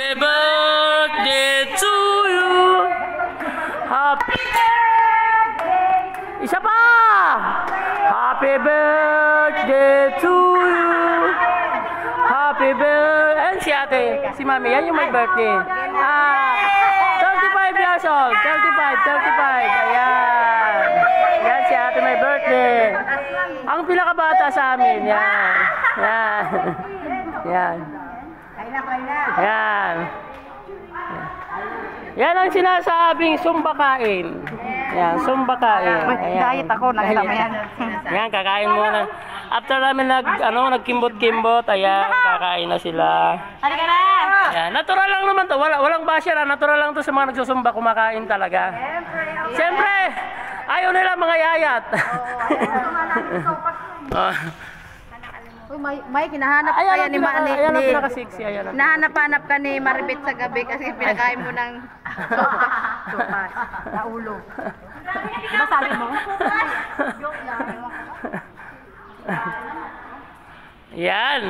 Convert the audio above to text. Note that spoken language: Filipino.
Happy birthday to you. Happy Isa pa! Happy birthday to you. Happy birthday. Ayan si ate, si mami. Yan yung may birthday. 35 years old. 35. Ayan. Yan si ate may birthday. Ang pinakabata sa amin. Yan. Yan. Yan. Yan. Yan ang sinasabing sumbakain. Yan, sumbakain. Diet ako, nakita mo yan. Yan, kakain muna. After namin nagkimbot-kimbot, ayan, kakain na sila. Halika na! Yan, natural lang naman to. Walang basher, natural lang to sa mga nagsusumba, kumakain talaga. Siyempre, ayaw nila mga yayat. Uy, may hinahanap ka Ayan yan ni Mani. Ayan ang pinaka-sexy. Ayan ang Nahanap-hanap ka ni Maribit sa gabi kasi pinakain mo ng sopa. Na ulo. Diba sabi mo? Yan.